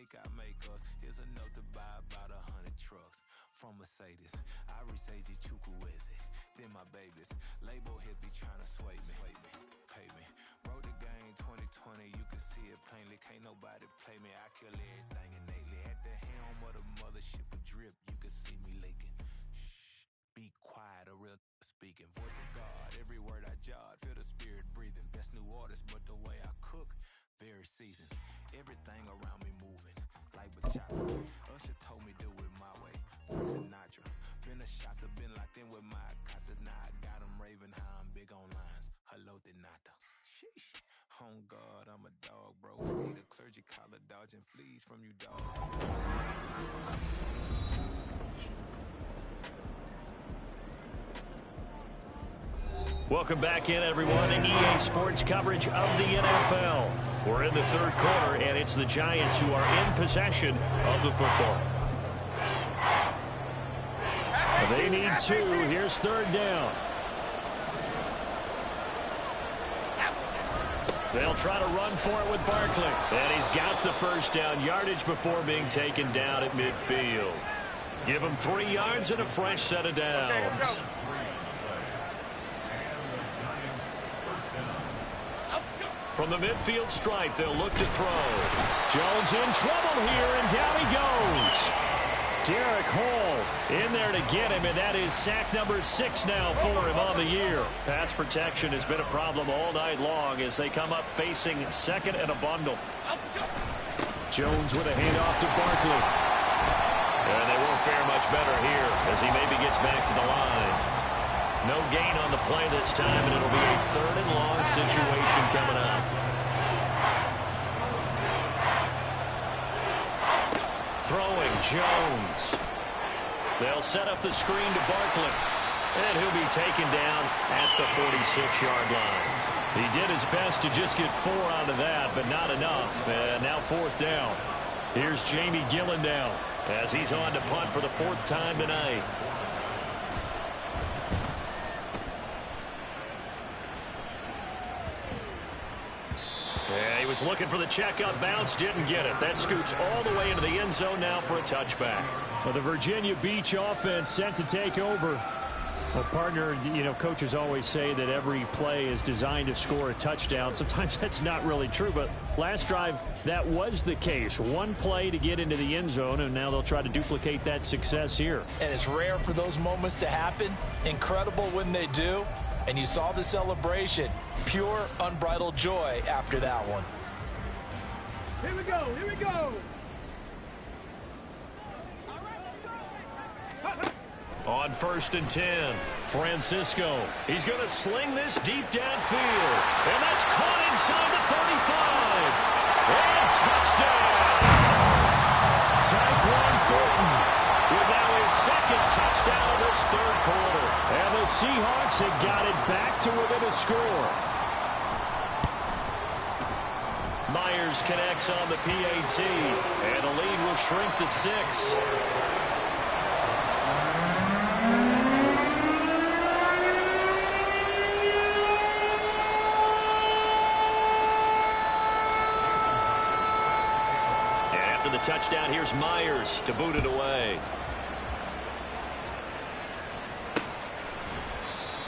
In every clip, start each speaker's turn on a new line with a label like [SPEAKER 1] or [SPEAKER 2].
[SPEAKER 1] cake I make us is enough to buy about 100 trucks. From Mercedes, I reach Chukwueze. Then my babies, label hit be trying to sway me, pay me. Wrote the game 2020, you can see it plainly. Can't nobody play me, I kill everything innately. At the helm of the mothership with drip, you can see me leaking. Shh, be quiet, a real speaking. Voice of God, every word I jot, feel the spirit breathing. Best new artist, but the way I cook, very seasoned. Everything around me moving, like bachata. Usher told me do it my way, Frank Sinatra. Been a shot to been locked in with my katas. Now I got them raving how I'm big on lines. Hello, Denata. Sheesh. On God, I'm a dog, bro. Need a clergy collar dodging fleas from you, dog.
[SPEAKER 2] Welcome back in, everyone, to EA Sports coverage of the NFL. We're in the third quarter, and it's the Giants who are in possession of the football. They need two. Here's third down. They'll try to run for it with Barkley. And he's got the first down yardage before being taken down at midfield. Give him 3 yards and a fresh set of downs. From the midfield stripe, they'll look to throw. Jones in trouble here, and down he goes. Derek Hall in there to get him, and that is sack number 6 now for him on the year. Pass protection has been a problem all night long as they come up facing second and a bundle. Jones with a handoff to Barkley. And they won't fare much better here as he maybe gets back to the line. No gain on the play this time, and it'll be a third and long situation coming up. Throwing Jones. They'll set up the screen to Barkley. And he'll be taken down at the 46-yard line. He did his best to just get 4 out of that, but not enough. And now fourth down. Here's Jamie Gillen now as he's on to punt for the 4th time tonight. Yeah, he was looking for the checkup bounce, didn't get it. That scoots all the way into the end zone now for a touchback. Well, the Virginia Beach offense set to take over. Well, partner, coaches always say that every play is designed to score a touchdown. Sometimes that's not really true, but last drive, that was the case. One play to get into the end zone, and now they'll try to duplicate that success here.
[SPEAKER 3] And it's rare for those moments to happen. Incredible when they do. And you saw the celebration. Pure, unbridled joy after that one.
[SPEAKER 4] Here we go, here we go.
[SPEAKER 2] On 1st and 10, Francisco. He's going to sling this deep downfield. And that's caught inside the 35. And touchdown. Tyquan Thornton with now his 2nd touchdown of this third quarter. And the Seahawks have got it back to within a score. Myers connects on the PAT. And the lead will shrink to 6. The touchdown, here's Myers to boot it away.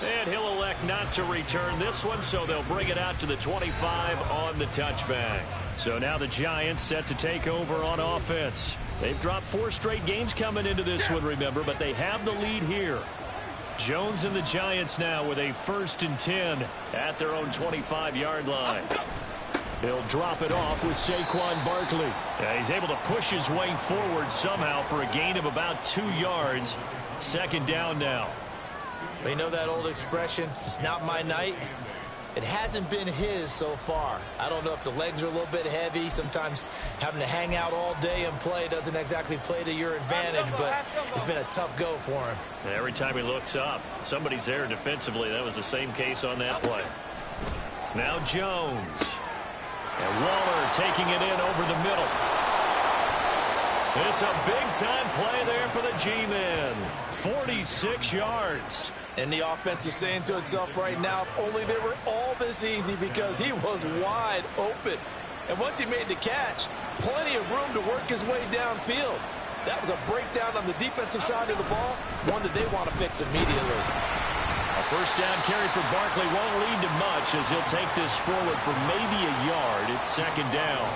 [SPEAKER 2] And he'll elect not to return this one, so they'll bring it out to the 25 on the touchback. So now the Giants set to take over on offense. They've dropped 4 straight games coming into this one, remember, but they have the lead here. Jones and the Giants now with a 1st and 10 at their own 25-yard line. He'll drop it off with Saquon Barkley. He's able to push his way forward somehow for a gain of about 2 yards. 2nd down now.
[SPEAKER 3] You know that old expression, it's not my night? It hasn't been his so far. I don't know if the legs are a little bit heavy. Sometimes having to hang out all day and play doesn't exactly play to your advantage, but it's been a tough go for him.
[SPEAKER 2] Every time he looks up, somebody's there defensively. That was the same case on that play. Now Jones. And Waller taking it in over the middle. It's a big-time play there for the G-men. 46 yards.
[SPEAKER 3] And the offense is saying to itself right now, if only they were all this easy because he was wide open. And once he made the catch, plenty of room to work his way downfield. That was a breakdown on the defensive side of the ball, one that they want to fix immediately.
[SPEAKER 2] A first down carry for Barkley won't lead to much as he'll take this forward for maybe a yard. It's second down.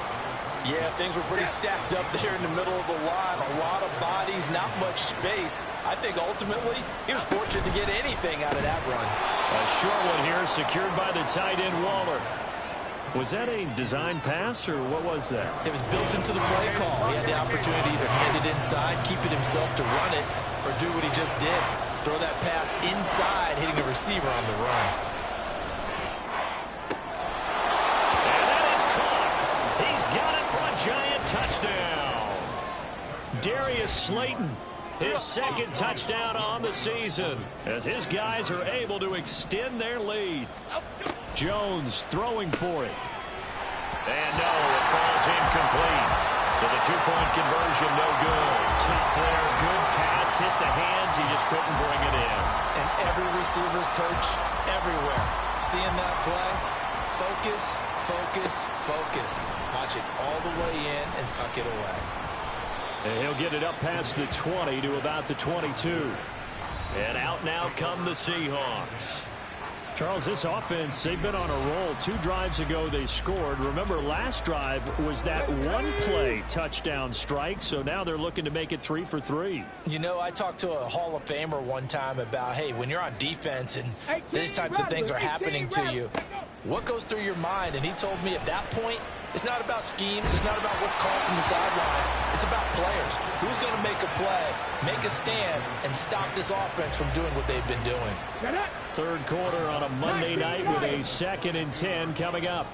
[SPEAKER 3] Yeah, things were pretty stacked up there in the middle of the line. A lot of bodies, not much space. I think ultimately he was fortunate to get anything out of that run.
[SPEAKER 2] A short one here, secured by the tight end Waller. Was that a design pass, or what was that?
[SPEAKER 3] It was built into the play call. He had the opportunity to either hand it inside, keep it himself to run it, or do what he just did. Throw that pass inside, hitting a receiver on the run.
[SPEAKER 2] And that is caught. He's got it for a giant touchdown. Darius Slayton, his second touchdown on the season, as his guys are able to extend their lead. Jones throwing for it. And no, it falls incomplete. So the two-point conversion, no good. Tough there, good pass, hit the hands. He just couldn't bring it in.
[SPEAKER 3] And every receiver's coach everywhere. Seeing that play, focus, focus, focus. Watch it all the way in and tuck it away.
[SPEAKER 2] And he'll get it up past the 20 to about the 22. And out now come the Seahawks. Charles, this offense, they've been on a roll. 2 drives ago they scored. Remember, last drive was that one-play touchdown strike, so now they're looking to make it 3 for 3.
[SPEAKER 3] You know, I talked to a Hall of Famer one time about, hey, when you're on defense and these types of things are happening to you, what goes through your mind? And he told me at that point, it's not about schemes. It's not about what's called from the sideline. It's about players. Who's going to make a play, make a stand, and stop this offense from doing what they've been doing.
[SPEAKER 2] Third quarter on a Monday night with a 2nd and 10 coming up.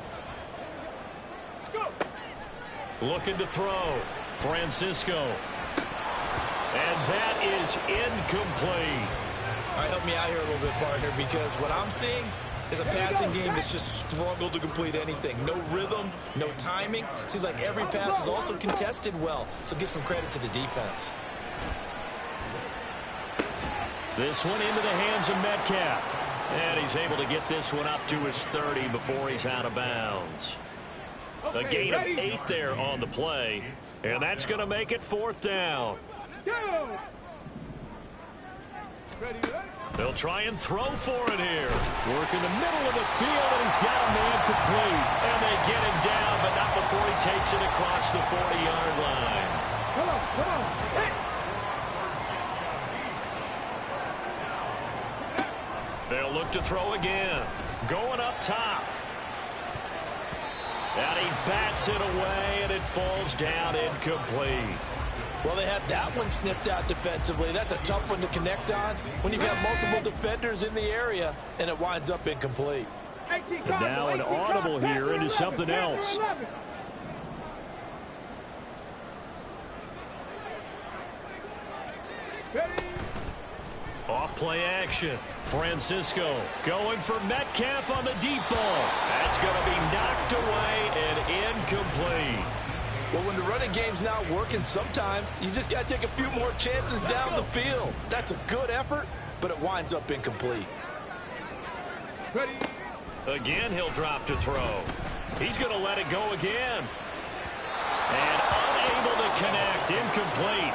[SPEAKER 2] Looking to throw. Francisco. And that is incomplete.
[SPEAKER 3] All right, help me out here a little bit, partner, because what I'm seeing is a passing game that's just struggled to complete anything. No rhythm, no timing. Seems like every pass is also contested well, so give some credit to the defense.
[SPEAKER 2] This one into the hands of Metcalf. And he's able to get this one up to his 30 before he's out of bounds. A gain of 8 there on the play. And that's going to make it 4th down. They'll try and throw for it here. Work in the middle of the field, and he's got a man complete. And they get him down, but not before he takes it across the 40-yard line.
[SPEAKER 4] Come on, come on. Hey.
[SPEAKER 2] They'll look to throw again. Going up top. And he bats it away, and it falls down incomplete.
[SPEAKER 3] Well, they had that one snipped out defensively. That's a tough one to connect on when you've got multiple defenders in the area, and it winds up incomplete.
[SPEAKER 2] And now an audible here into something else. Off play action. Francisco going for Metcalf on the deep ball. That's going to be knocked away and incomplete.
[SPEAKER 3] Well, when the running game's not working, sometimes you just got to take a few more chances down the field. That's a good effort, but it winds up incomplete.
[SPEAKER 2] Again, he'll drop to throw. He's going to let it go again. And unable to connect. Incomplete.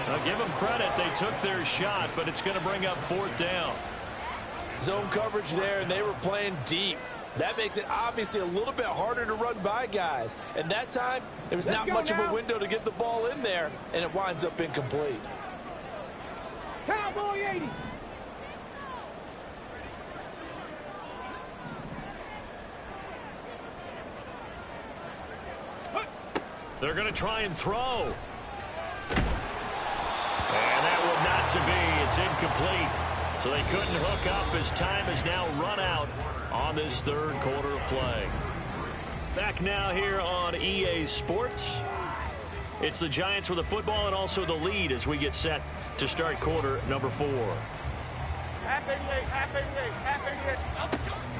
[SPEAKER 2] I'll give them credit. They took their shot, but it's going to bring up 4th down.
[SPEAKER 3] Zone coverage there, and they were playing deep. That makes it obviously a little bit harder to run by guys. And that time, there was not much of a window to get the ball in there, and it winds up incomplete.
[SPEAKER 4] Cowboy 80.
[SPEAKER 2] They're going to try and throw. And that would not to be. It's incomplete. So they couldn't hook up as time is now run out on this 3rd quarter of play. Back now here on EA Sports. It's the Giants with the football and also the lead as we get set to start quarter number 4.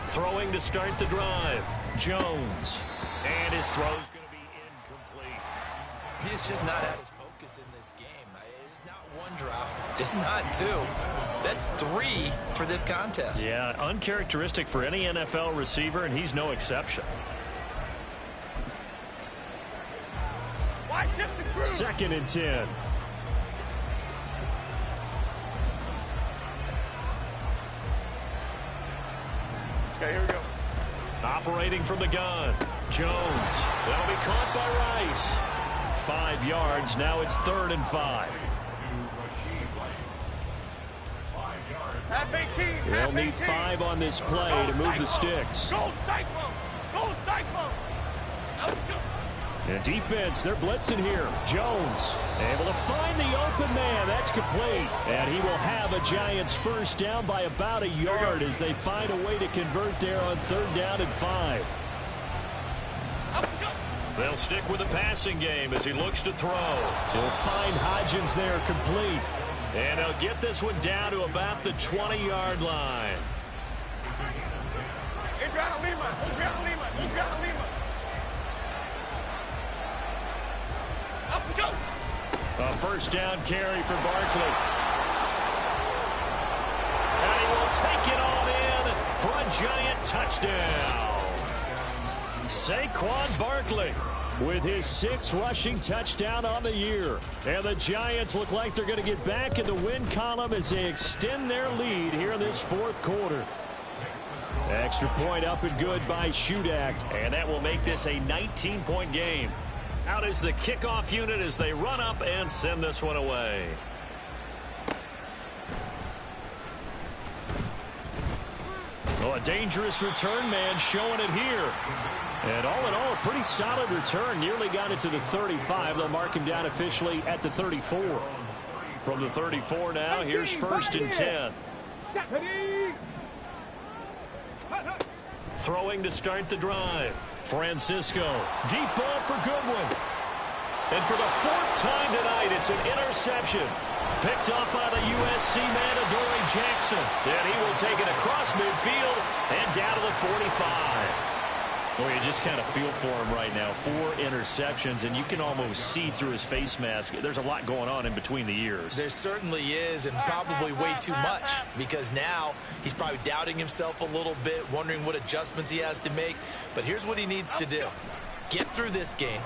[SPEAKER 2] Throwing to start the drive. Jones. And his throw's going to be incomplete.
[SPEAKER 3] He is just not at his focus in this game. It's not one drop. It's not 2. That's 3 for this contest.
[SPEAKER 2] Yeah, uncharacteristic for any NFL receiver, and he's no exception. 2nd and 10.
[SPEAKER 4] Okay, here we go.
[SPEAKER 2] Operating from the gun. Jones. That'll be caught by Rice. 5 yards. Now it's 3rd and 5. They'll need 5 on this play to move the sticks.
[SPEAKER 4] Go Cyclone! Go Cyclone!
[SPEAKER 2] And defense, they're blitzing here. Jones able to find the open man. That's complete. And he will have a Giants first down by about a yard as they find a way to convert there on 3rd down and 5. They'll stick with the passing game as he looks to throw. He'll find Hodgins there complete. And he'll get this one down to about the 20-yard line.
[SPEAKER 4] Adriano Lima. Up we go.
[SPEAKER 2] A first down carry for Barkley. And he will take it all in for a Giant touchdown. Saquon Barkley with his 6th rushing touchdown on the year. And the Giants look like they're going to get back in the win column as they extend their lead here in this 4th quarter. Extra point up and good by Shudak. And that will make this a 19-point game. Out is the kickoff unit as they run up and send this one away. Oh, a dangerous return man showing it here. And all in all, a pretty solid return. Nearly got it to the 35. They'll mark him down officially at the 34. From the 34 now, here's 1st and 10. Throwing to start the drive. Francisco. Deep ball for Goodwin. And for the 4th time tonight, it's an interception. Picked up by the USC man, Adoree Jackson. And he will take it across midfield and down to the 45. Well, you just kind of feel for him right now. 4 interceptions, and you can almost see through his face mask. There's a lot going on in between the ears.
[SPEAKER 3] There certainly is, and probably way too much, because now he's probably doubting himself a little bit, wondering what adjustments he has to make. But here's what he needs to do. Get through this game,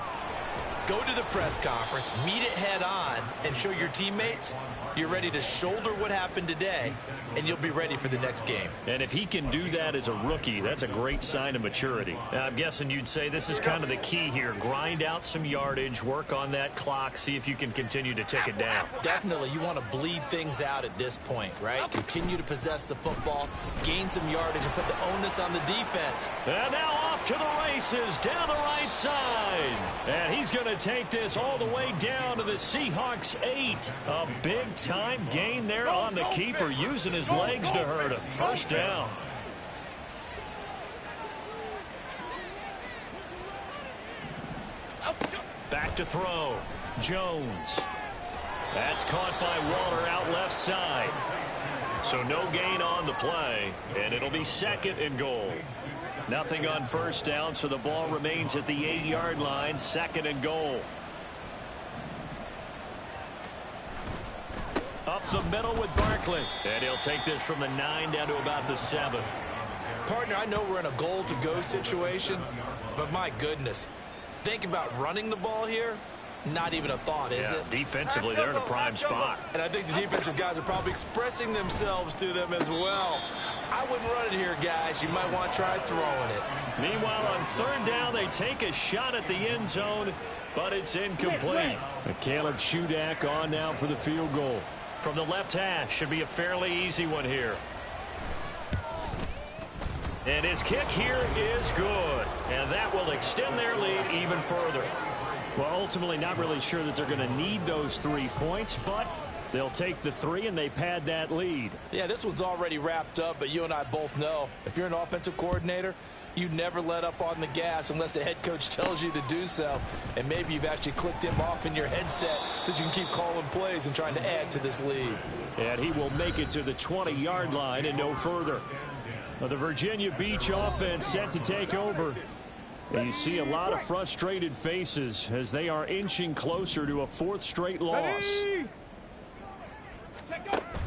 [SPEAKER 3] go to the press conference, meet it head on, and show your teammates you're ready to shoulder what happened today, and you'll be ready for the next game.
[SPEAKER 2] And if he can do that as a rookie, that's a great sign of maturity. Now, I'm guessing you'd say this is kind of the key here. Grind out some yardage, work on that clock, see if you can continue to tick it down.
[SPEAKER 3] Definitely, you want to bleed things out at this point, right? Continue to possess the football, gain some yardage, and put the onus on the defense.
[SPEAKER 2] And now off to the races, down the right side. And he's going to take this all the way down to the Seahawks 8. A big-time gain there on the keeper, using his legs to hurt him. First down. Back to throw. Jones. That's caught by Waller out left side. So no gain on the play, and it'll be 2nd and goal. Nothing on first down, so the ball remains at the 8-yard line, 2nd and goal. Up the middle with Barkley. And he'll take this from the 9 down to about the 7.
[SPEAKER 3] Partner, I know we're in a goal-to-go situation, but my goodness. Think about running the ball here. Not even a thought, is it?
[SPEAKER 2] Defensively, they're in a prime spot.
[SPEAKER 3] And I think the defensive guys are probably expressing themselves to them as well. I wouldn't run it here, guys. You might want to try throwing it.
[SPEAKER 2] Meanwhile, on 3rd down, they take a shot at the end zone, but it's incomplete. And Caleb Shudak on now for the field goal. From the left hash, should be a fairly easy one here. And his kick here is good. And that will extend their lead even further. Well, ultimately not really sure that they're going to need those 3 points, but they'll take the 3 and they pad that lead.
[SPEAKER 3] Yeah, this one's already wrapped up, but you and I both know if you're an offensive coordinator, you never let up on the gas unless the head coach tells you to do so. And maybe you've actually clicked him off in your headset so you can keep calling plays and trying to add to this lead.
[SPEAKER 2] And he will make it to the 20-yard line and no further. Well, the Virginia Beach offense set to take over. And you see a lot of frustrated faces as they are inching closer to a 4th straight loss.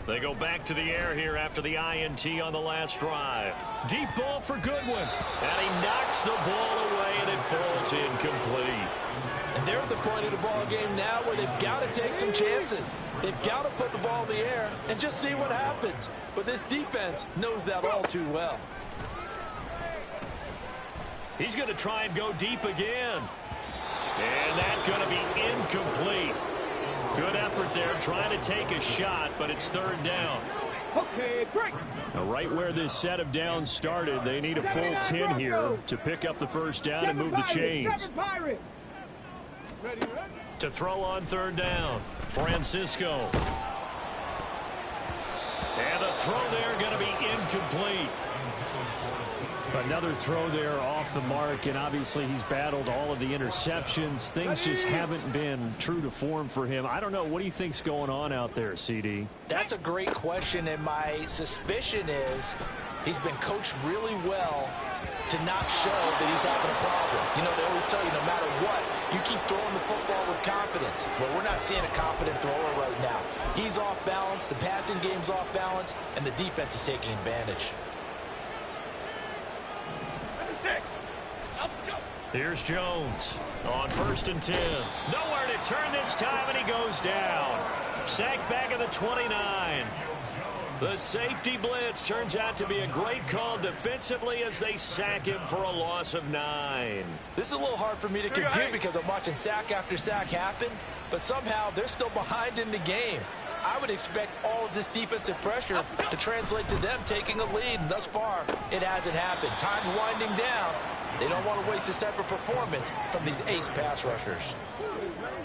[SPEAKER 2] They go back to the air here after the INT on the last drive. Deep ball for Goodwin. And he knocks the ball away, and it falls is incomplete.
[SPEAKER 3] And they're at the point of the ball game now where they've got to take some chances. They've got to put the ball in the air and just see what happens. But this defense knows that all too well.
[SPEAKER 2] He's going to try and go deep again. And that's going to be incomplete. Good effort there trying to take a shot, but it's third down.
[SPEAKER 4] Okay, break.
[SPEAKER 2] Now, right where this set of downs started, they need a full 10 here to pick up the first down and move the chains. To throw on third down, Francisco. And the throw there going to be incomplete. Another throw there off the mark, and obviously he's battled all of the interceptions. Things just haven't been true to form for him. I don't know. What do you think's going on out there, CD?
[SPEAKER 3] That's a great question, and my suspicion is he's been coached really well to not show that he's having a problem. You know, they always tell you no matter what, you keep throwing the football with confidence. Well, we're not seeing a confident thrower right now. He's off balance, the passing game's off balance, and the defense is taking advantage.
[SPEAKER 2] Here's Jones on 1st and 10. Nowhere to turn this time, and he goes down. Sacked back at the 29. The safety blitz turns out to be a great call defensively as they sack him for a loss of 9.
[SPEAKER 3] This is a little hard for me to compute because I'm watching sack after sack happen, but somehow they're still behind in the game. I would expect all of this defensive pressure to translate to them taking a lead, and thus far, it hasn't happened. Time's winding down. They don't want to waste this type of performance from these ace pass rushers.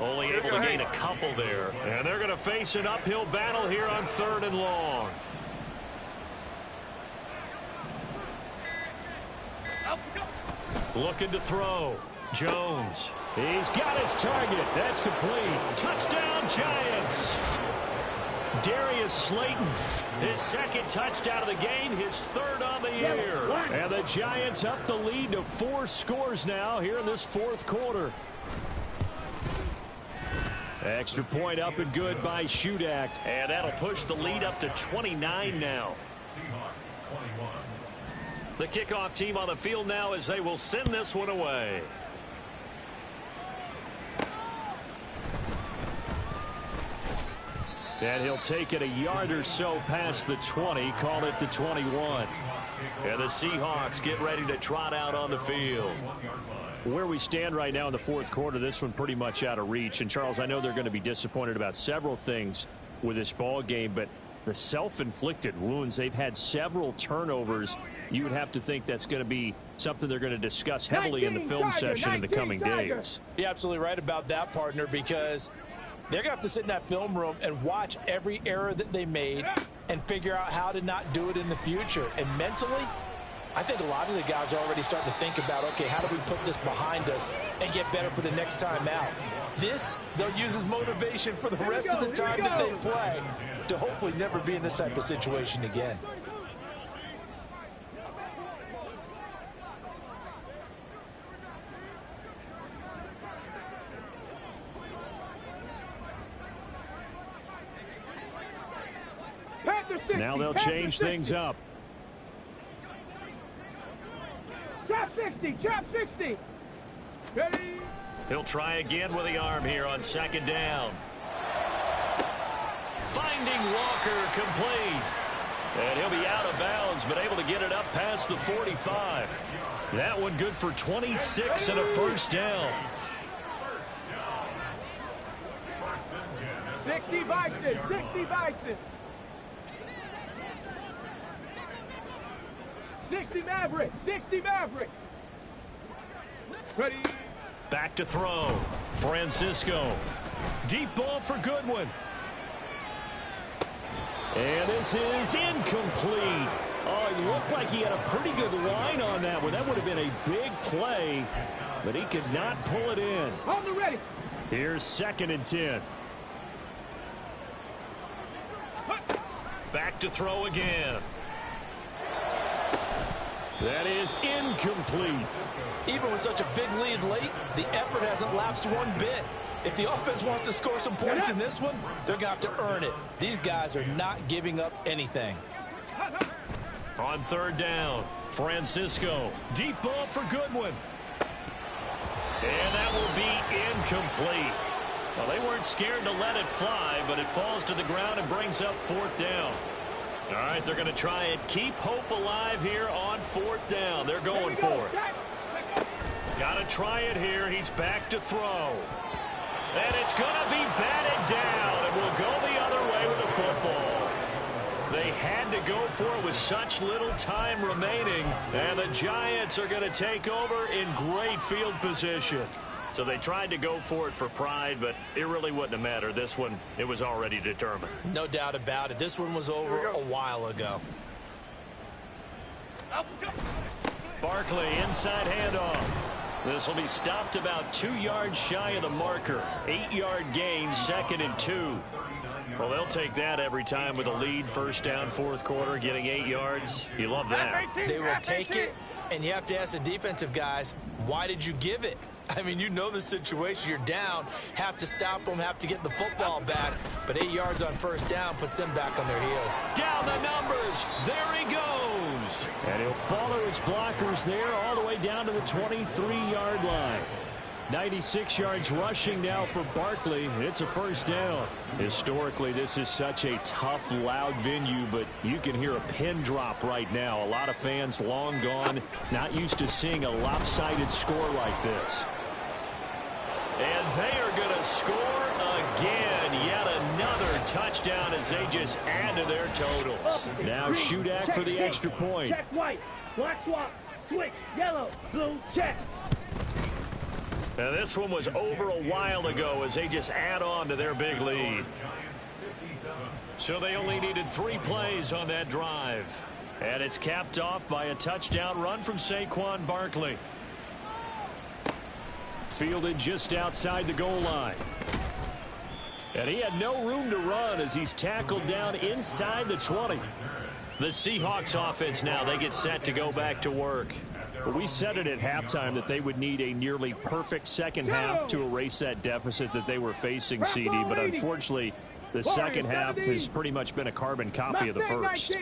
[SPEAKER 2] Only able to gain a couple there. And they're going to face an uphill battle here on 3rd and long. Looking to throw. Jones. He's got his target. That's complete. Touchdown, Giants. Darius Slayton, his second touchdown of the game, his 3rd on the year. And the Giants up the lead to 4 scores now here in this 4th quarter. Extra point up and good by Shudak. And that'll push the lead up to 29 now. The kickoff team on the field now as they will send this one away. And he'll take it a yard or so past the 20, call it the 21. And the Seahawks get ready to trot out on the field. Where we stand right now in the 4th quarter, this one pretty much out of reach. And, Charles, I know they're going to be disappointed about several things with this ball game, but the self-inflicted wounds, they've had several turnovers. You would have to think that's going to be something they're going to discuss heavily in the film session in the coming days.
[SPEAKER 3] You're absolutely right about that, partner, because they're going to have to sit in that film room and watch every error that they made and figure out how to not do it in the future. And mentally, I think a lot of the guys are already starting to think about, okay, how do we put this behind us and get better for the next time out? This, they'll use as motivation for the rest of the time that they play to hopefully never be in this type of situation again.
[SPEAKER 2] Now they'll change things up.
[SPEAKER 4] Trap 60, trap 60. Ready?
[SPEAKER 2] He'll try again with the arm here on 2nd down. Finding Walker complete. And he'll be out of bounds, but able to get it up past the 45. That one good for 26 and a 1st down.
[SPEAKER 4] 60 Bison, 60 Bison. 60 Maverick, 60 Maverick. Ready?
[SPEAKER 2] Back to throw. Francisco. Deep ball for Goodwin. And this is incomplete. Oh, it looked like he had a pretty good line on that one. That would have been a big play, but he could not pull it in.
[SPEAKER 4] On the ready.
[SPEAKER 2] Here's 2nd and 10. Back to throw again. That is incomplete.
[SPEAKER 3] Even with such a big lead late, the effort hasn't lapsed one bit. If the offense wants to score some points in this one, they're going to have to earn it. These guys are not giving up anything.
[SPEAKER 2] On 3rd down, Francisco. Deep ball for Goodwin. incomplete. Well, they weren't scared to let it fly, but it falls to the ground and brings up 4th down. All right, they're going to try and keep hope alive here on 4th down. They're going for it. Got to try it here. He's back to throw. And it's going to be batted down, and we'll go the other way with the football. They had to go for it with such little time remaining, and the Giants are going to take over in great field position. So they tried to go for it for pride, but it really wouldn't have mattered. This one, it was already determined.
[SPEAKER 3] No doubt about it. This one was over a while ago.
[SPEAKER 2] Barkley, inside handoff. This will be stopped about 2 yards shy of the marker. 8-yard gain, 2nd and 2. Well, they'll take that every time with a lead. 1st down, 4th quarter, getting 8 yards. You love that.
[SPEAKER 3] They will take it, and you have to ask the defensive guys, why did you give it? I mean, you know the situation. You're down, have to stop them, have to get the football back. But 8 yards on 1st down puts them back on their heels.
[SPEAKER 2] Down the numbers. There he goes. And he'll follow his blockers there all the way down to the 23-yard line. 96 yards rushing now for Barkley. It's a 1st down. Historically, this is such a tough, loud venue, but you can hear a pin drop right now. A lot of fans long gone, not used to seeing a lopsided score like this. And they are going to score again. Yet another touchdown as they just add to their totals. Now Shudak for the extra point.
[SPEAKER 4] Check white. Black swap. Switch. Yellow. Blue. Check.
[SPEAKER 2] Now this one was over a while ago as they just add on to their big lead. So they only needed 3 plays on that drive. And it's capped off by a touchdown run from Saquon Barkley. Fielded just outside the goal line. And he had no room to run as he's tackled down inside the 20. The Seahawks offense now, they get set to go back to work. We said it at halftime that they would need a nearly perfect second half to erase that deficit that they were facing, CD. But unfortunately, the second half has pretty much been a carbon copy of the first.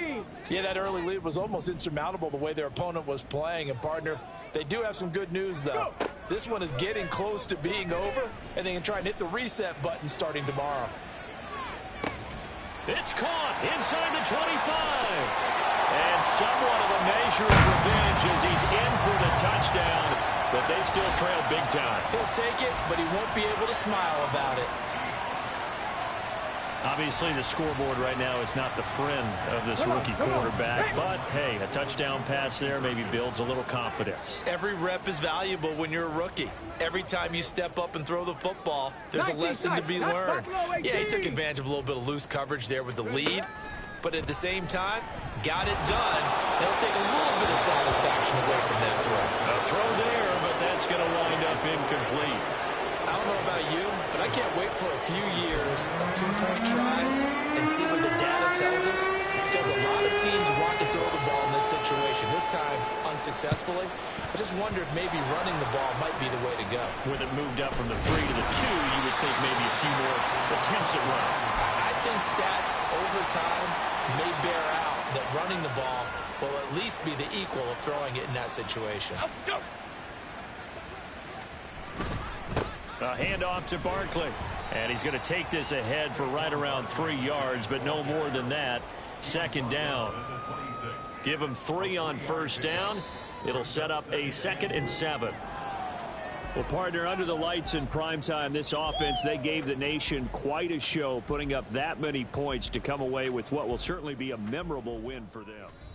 [SPEAKER 3] Yeah, that early lead was almost insurmountable the way their opponent was playing. And, partner, they do have some good news, though. This one is getting close to being over, and they can try and hit the reset button starting tomorrow.
[SPEAKER 2] It's caught inside the 25. And somewhat of a measure of revenge as he's in for the touchdown, but they still trail big time.
[SPEAKER 3] He'll take it, but he won't be able to smile about it.
[SPEAKER 2] Obviously, the scoreboard right now is not the friend of this rookie quarterback, but, hey, a touchdown pass there maybe builds a little confidence.
[SPEAKER 3] Every rep is valuable when you're a rookie. Every time you step up and throw the football, there's a lesson to be learned. Yeah, he took advantage of a little bit of loose coverage there with the lead, but at the same time, got it done. They'll take a little bit of satisfaction away from that throw.
[SPEAKER 2] A throw there, but that's going to wind up incomplete.
[SPEAKER 3] I don't know about you, but I can't wait for a few years of 2-point tries and see what the data tells us, because a lot of teams want to throw the ball in this situation, this time unsuccessfully. I just wonder if maybe running the ball might be the way to go.
[SPEAKER 2] With it moved up from the 3 to the 2, you would think maybe a few more attempts at running.
[SPEAKER 3] I think stats over time may bear out that running the ball will at least be the equal of throwing it in that situation.
[SPEAKER 2] A handoff to Barkley. And he's going to take this ahead for right around 3 yards, but no more than that. 2nd down. Give him 3 on 1st down. It'll set up a 2nd and 7. Well, partner, under the lights in primetime, this offense, they gave the nation quite a show, putting up that many points to come away with what will certainly be a memorable win for them.